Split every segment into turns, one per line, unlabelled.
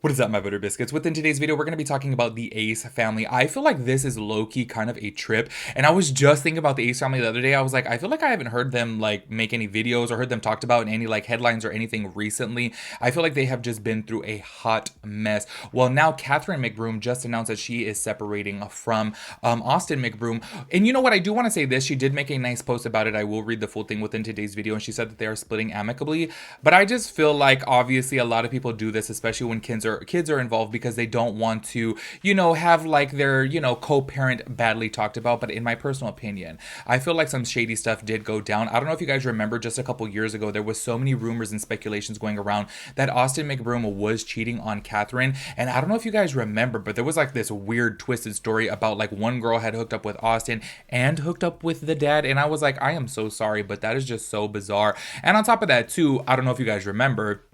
What is up, my butter biscuits? Within today's video, we're going to be talking about the Ace family. I feel like this is low-key kind of a trip. And I was just thinking about the Ace family the other day. I was like, I feel like I haven't heard them like make any videos or heard them talked about in any like headlines or anything recently. I feel like they have just been through a hot mess. Well, now Catherine McBroom just announced that she is separating from Austin McBroom. And you know what? I do want to say this. She did make a nice post about it. I will read the full thing within today's video. And she said that they are splitting amicably. But I just feel like obviously a lot of people do this, especially when kids are involved, because they don't want to, have like their, co-parent badly talked about. But in my personal opinion, I feel like some shady stuff did go down. I don't know if you guys remember, just a couple years ago, there was so many rumors and speculations going around that Austin McBroom was cheating on Catherine. And I don't know if you guys remember, but there was like this weird twisted story about like one girl had hooked up with Austin and hooked up with the dad. And I was like, I am so sorry, but that is just so bizarre. And on top of that too, I don't know if you guys remember,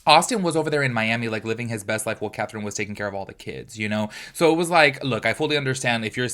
Austin was over there in Miami, like living his best life while Catherine was taking care of all the kids. So it was like, look, I fully understand if you're,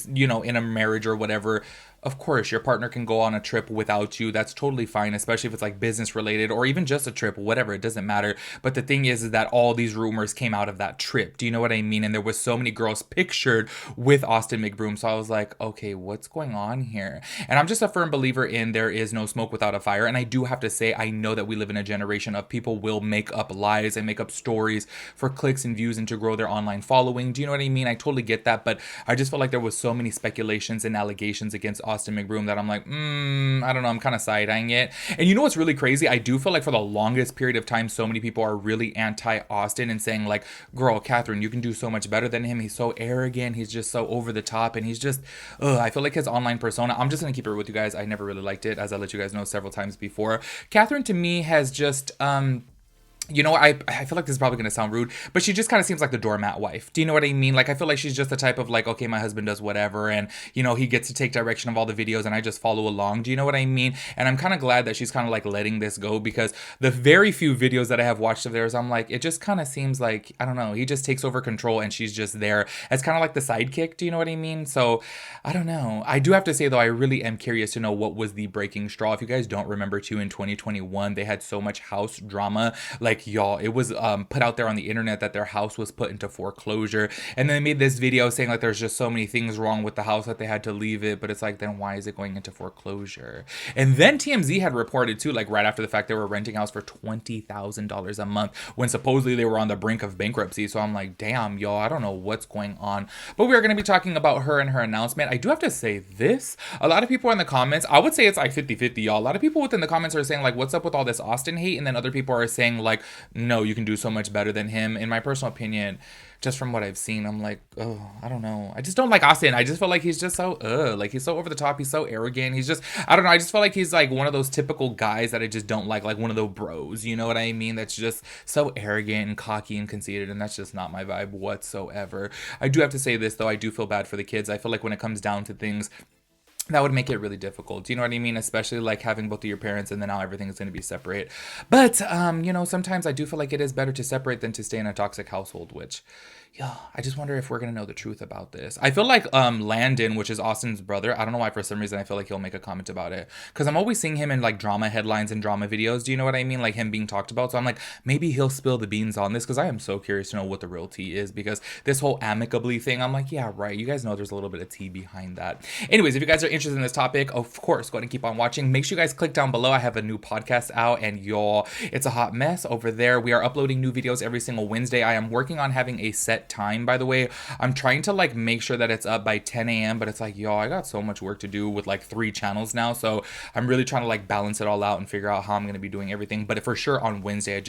in a marriage or whatever. Of course, your partner can go on a trip without you. That's totally fine, especially if it's like business related or even just a trip, whatever. It doesn't matter. But the thing is that all these rumors came out of that trip. Do you know what I mean? And there was so many girls pictured with Austin McBroom. So I was like, okay, what's going on here? And I'm just a firm believer in there is no smoke without a fire. And I do have to say, I know that we live in a generation of people will make up lies and make up stories for clicks and views and to grow their online following. Do you know what I mean? I totally get that. But I just felt like there was so many speculations and allegations against Austin McBroom that I'm like, I don't know, I'm kind of side-eyeing it. And you know what's really crazy? I do feel like for the longest period of time, so many people are really anti-Austin and saying like, girl, Catherine, you can do so much better than him. He's so arrogant. He's just so over the top. And he's just, I feel like his online persona, I'm just going to keep it with you guys. I never really liked it, as I let you guys know several times before. Catherine to me has just, I feel like this is probably going to sound rude, but she just kind of seems like the doormat wife. Do you know what I mean? Like, I feel like she's just the type of like, okay, my husband does whatever. And, he gets to take direction of all the videos and I just follow along. Do you know what I mean? And I'm kind of glad that she's kind of like letting this go, because the very few videos that I have watched of theirs, I'm like, it just kind of seems like, I don't know, he just takes over control and she's just there as kind of like the sidekick. Do you know what I mean? So I don't know. I do have to say though, I really am curious to know what was the breaking straw. If you guys don't remember too, in 2021, they had so much house drama. Like, y'all, it was put out there on the internet that their house was put into foreclosure, and then they made this video saying like there's just so many things wrong with the house that they had to leave it. But it's like, then why is it going into foreclosure? And then TMZ had reported too, like right after the fact, they were renting house for $20,000 a month when supposedly they were on the brink of bankruptcy. So I'm like, damn, y'all, I don't know what's going on. But we are going to be talking about her and her announcement. I do have to say this, a lot of people in the comments, I would say it's like 50-50, y'all. A lot of people within the comments are saying like, what's up with all this Austin hate? And then other people are saying like, no, you can do so much better than him. In my personal opinion, just from what I've seen, I'm like, oh, I don't know. I just don't like Austin. I just feel like he's just so, like he's so over the top. He's so arrogant. He's just, I don't know. I just feel like he's like one of those typical guys that I just don't like one of those bros. You know what I mean? That's just so arrogant and cocky and conceited. And that's just not my vibe whatsoever. I do have to say this though. I do feel bad for the kids. I feel like when it comes down to things, that would make it really difficult. Do you know what I mean? Especially like having both of your parents and then now everything is going to be separate. But, sometimes I do feel like it is better to separate than to stay in a toxic household, which, yeah, I just wonder if we're going to know the truth about this. I feel like Landon, which is Austin's brother, I don't know why for some reason I feel like he'll make a comment about it. Because I'm always seeing him in like drama headlines and drama videos. Do you know what I mean? Like him being talked about. So I'm like, maybe he'll spill the beans on this, because I am so curious to know what the real tea is. Because this whole amicably thing, I'm like, yeah, right. You guys know there's a little bit of tea behind that. Anyways, if you guys are interested in this topic, of course, go ahead and keep on watching. Make sure you guys click down below. I have a new podcast out, and y'all, it's a hot mess over there. We are uploading new videos every single Wednesday. I am working on having a set time, by the way. I'm trying to like make sure that it's up by 10 a.m. but it's like, y'all, I got so much work to do with like 3 channels now. So I'm really trying to like balance it all out and figure out how I'm going to be doing everything. But for sure on Wednesday,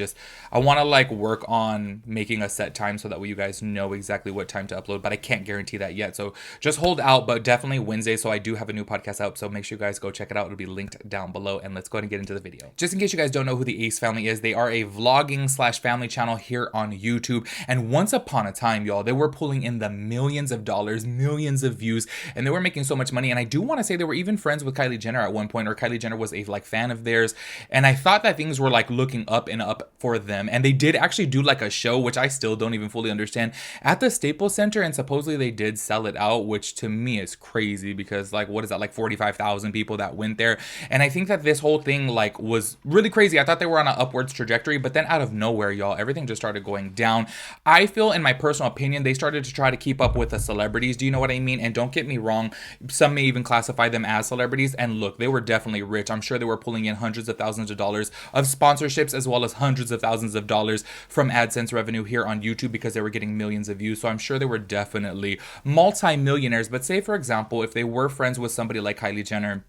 I want to like work on making a set time so that way you guys know exactly what time to upload, but I can't guarantee that yet. So just hold out, but definitely Wednesday. So I do have a new podcast out. So make sure you guys go check it out. It'll be linked down below, and let's go ahead and get into the video. Just in case you guys don't know who the Ace family is, they are a vlogging / family channel here on YouTube. And once upon a time, y'all, they were pulling in the millions of dollars, millions of views, and they were making so much money. And I do want to say they were even friends with Kylie Jenner at one point, or Kylie Jenner was a like fan of theirs. And I thought that things were like looking up and up for them. And they did actually do like a show, which I still don't even fully understand, at the Staples Center. And supposedly they did sell it out, which to me is crazy, because like, what is that, like 45,000 people that went there. And I think that this whole thing like was really crazy. I thought they were on an upwards trajectory, but then out of nowhere, y'all, everything just started going down. I feel, in my personal opinion, they started to try to keep up with the celebrities. Do you know what I mean? And don't get me wrong, some may even classify them as celebrities. And look, they were definitely rich. I'm sure they were pulling in hundreds of thousands of dollars of sponsorships, as well as hundreds of thousands of dollars from AdSense revenue here on YouTube, because they were getting millions of views. So I'm sure they were definitely multi-millionaires. But say, for example, if they were friends with somebody like Kylie Jenner,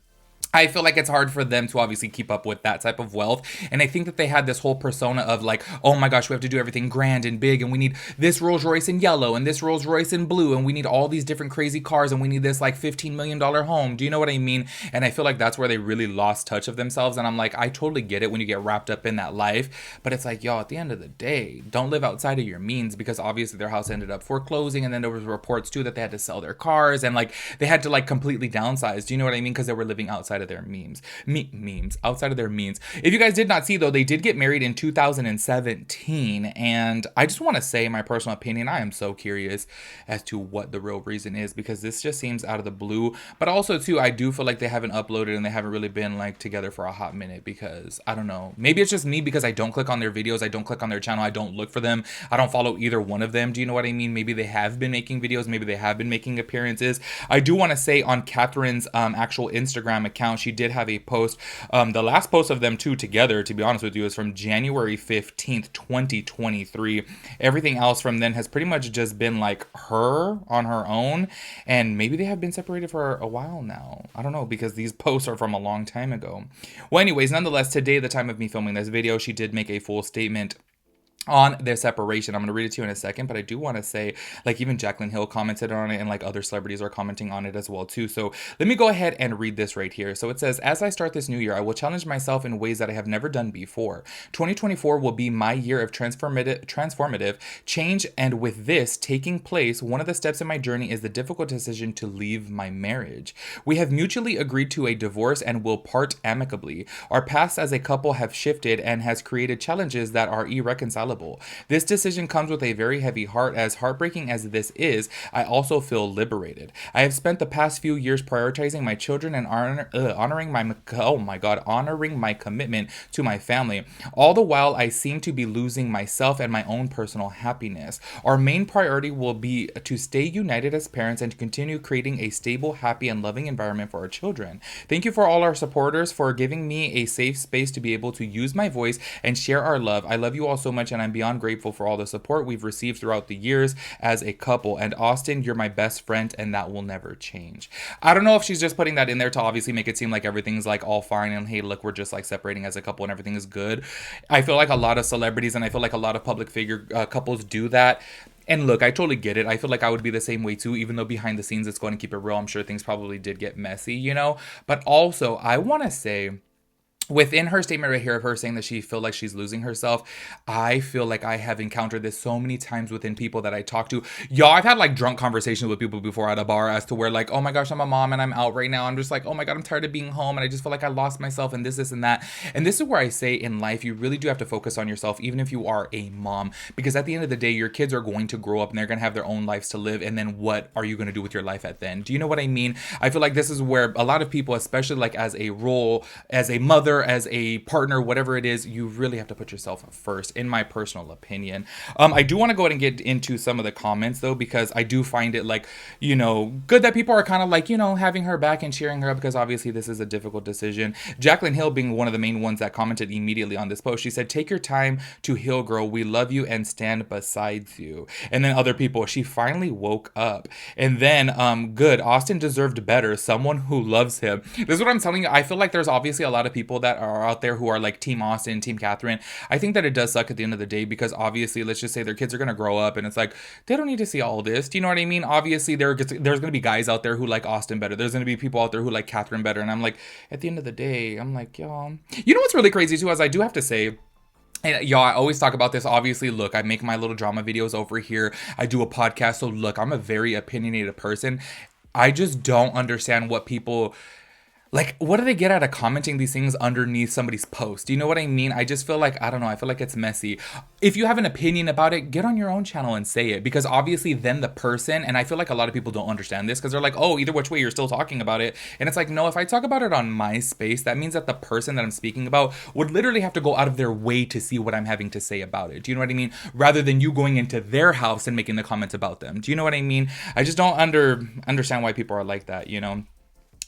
I feel like it's hard for them to obviously keep up with that type of wealth. And I think that they had this whole persona of like, oh my gosh, we have to do everything grand and big, and we need this Rolls Royce in yellow and this Rolls Royce in blue, and we need all these different crazy cars, and we need this like $15 million home. Do you know what I mean? And I feel like that's where they really lost touch of themselves. And I'm like, I totally get it when you get wrapped up in that life, but it's like, y'all, at the end of the day, don't live outside of your means, because obviously their house ended up foreclosing, and then there was reports too that they had to sell their cars, and like they had to like completely downsize. Do you know what I mean? Because they were living outside of their memes, outside of their means. If you guys did not see, though, they did get married in 2017, and I just want to say, my personal opinion, I am so curious as to what the real reason is, because this just seems out of the blue. But also too, I do feel like they haven't uploaded and they haven't really been like together for a hot minute, because I don't know, maybe it's just me, because I don't click on their videos, I don't click on their channel, I don't look for them, I don't follow either one of them. Do you know what I mean? Maybe they have been making videos, maybe they have been making appearances. I do want to say, on Catherine's actual Instagram account, she did have a post. The last post of them two together, to be honest with you, is from January 15th, 2023. Everything else from then has pretty much just been like her on her own, and maybe they have been separated for a while now. I don't know, because these posts are from a long time ago. Well, anyways, nonetheless, today, the time of me filming this video, she did make a full statement on their separation. I'm going to read it to you in a second, but I do want to say, like, even Jaclyn Hill commented on it, and like other celebrities are commenting on it as well too. So let me go ahead and read this right here. So it says, as I start this new year, I will challenge myself in ways that I have never done before. 2024 will be my year of transformative change, and with this taking place, one of the steps in my journey is the difficult decision to leave my marriage. We have mutually agreed to a divorce and will part amicably. Our paths as a couple have shifted and has created challenges that are irreconcilable. This decision comes with a very heavy heart. As heartbreaking as this is, I also feel liberated. I have spent the past few years prioritizing my children and honoring my commitment to my family. All the while, I seem to be losing myself and my own personal happiness. Our main priority will be to stay united as parents and to continue creating a stable, happy, and loving environment for our children. Thank you for all our supporters, for giving me a safe space to be able to use my voice and share our love. I love you all so much, and I'm beyond grateful for all the support we've received throughout the years as a couple. And Austin, you're my best friend, and that will never change. I don't know if she's just putting that in there to obviously make it seem like everything's like all fine and hey, look, we're just like separating as a couple and everything is good. I feel like a lot of celebrities, and I feel like a lot of public figure couples do that. And look, I totally get it. I feel like I would be the same way too, even though behind the scenes, it's going to keep it real. I'm sure things probably did get messy, you know? But also, I want to say, within her statement right here of her saying that she feel like she's losing herself, I feel like I have encountered this so many times within people that I talk to. Y'all, I've had like drunk conversations with people before at a bar as to where like, oh my gosh, I'm a mom and I'm out right now. I'm just like, oh my God, I'm tired of being home and I just feel like I lost myself and this and that. And this is where I say in life, you really do have to focus on yourself, even if you are a mom, because at the end of the day, your kids are going to grow up and they're going to have their own lives to live. And then what are you going to do with your life at then? Do you know what I mean? I feel like this is where a lot of people, especially like as a role, as a mother, as a partner, whatever it is, you really have to put yourself first, in my personal opinion. I do want to go ahead and get into some of the comments though, because I do find it like, you know, good that people are kind of like, you know, having her back and cheering her up, because obviously this is a difficult decision. Jaclyn Hill being one of the main ones that commented immediately on this post. She said, take your time to heal, girl. We love you and stand beside you. And then other people, she finally woke up. And then good, Austin deserved better, someone who loves him. This is what I'm telling you. I feel like there's obviously a lot of people that are out there who are like Team Austin, Team Catherine. I think that it does suck at the end of the day, because obviously, let's just say their kids are going to grow up and it's like, they don't need to see all this. Do you know what I mean? Obviously, there's going to be guys out there who like Austin better. There's going to be people out there who like Catherine better. And I'm like, at the end of the day, I'm like, y'all. You know what's really crazy too, is I do have to say, and y'all, I always talk about this. Obviously, look, I make my little drama videos over here. I do a podcast. So look, I'm a very opinionated person. I just don't understand what people Like, what do they get out of commenting these things underneath somebody's post? Do you know what I mean? I just feel like, I don't know, I feel like it's messy. If you have an opinion about it, get on your own channel and say it, because obviously then the person, and I feel like a lot of people don't understand this because they're like, oh, either which way, you're still talking about it. And it's like, no, if I talk about it on my space, that means that the person that I'm speaking about would literally have to go out of their way to see what I'm having to say about it. Do you know what I mean? Rather than you going into their house and making the comments about them. Do you know what I mean? I just don't understand why people are like that, you know?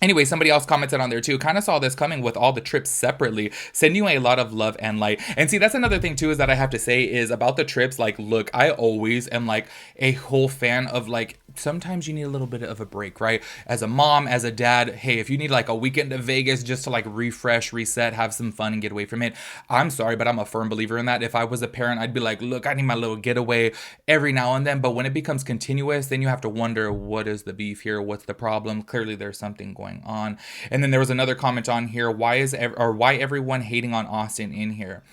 Anyway, somebody else commented on there too. Kind of saw this coming with all the trips separately. Send you a lot of love and light. And see, that's another thing too, is that I have to say is about the trips. Like, look, I always am like a whole fan of like, sometimes you need a little bit of a break, right? As a mom, as a dad, hey, if you need like a weekend to Vegas just to like refresh, reset, have some fun and get away from it, I'm sorry, but I'm a firm believer in that. If I was a parent, I'd be like, look, I need my little getaway every now and then. But when it becomes continuous, then you have to wonder, what is the beef here? What's the problem? Clearly there's something going on. And then there was another comment on here, why everyone hating on Austin in here?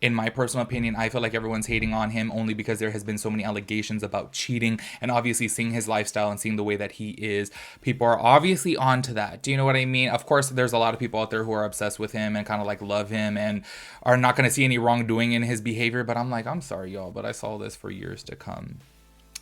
In my personal opinion, I feel like everyone's hating on him only because there has been so many allegations about cheating, and obviously seeing his lifestyle and seeing the way that he is, people are obviously onto that. Do you know what I mean? Of course, there's a lot of people out there who are obsessed with him and kind of like love him and are not going to see any wrongdoing in his behavior. But I'm like, I'm sorry, y'all, but I saw this for years to come.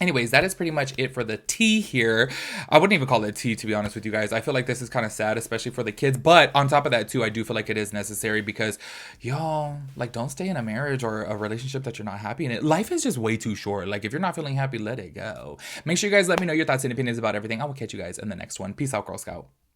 Anyways, that is pretty much it for the tea here. I wouldn't even call it tea, to be honest with you guys. I feel like this is kind of sad, especially for the kids. But on top of that, too, I do feel like it is necessary because, y'all, like, don't stay in a marriage or a relationship that you're not happy in. It. Life is just way too short. Like, if you're not feeling happy, let it go. Make sure you guys let me know your thoughts and opinions about everything. I will catch you guys in the next one. Peace out, Girl Scout.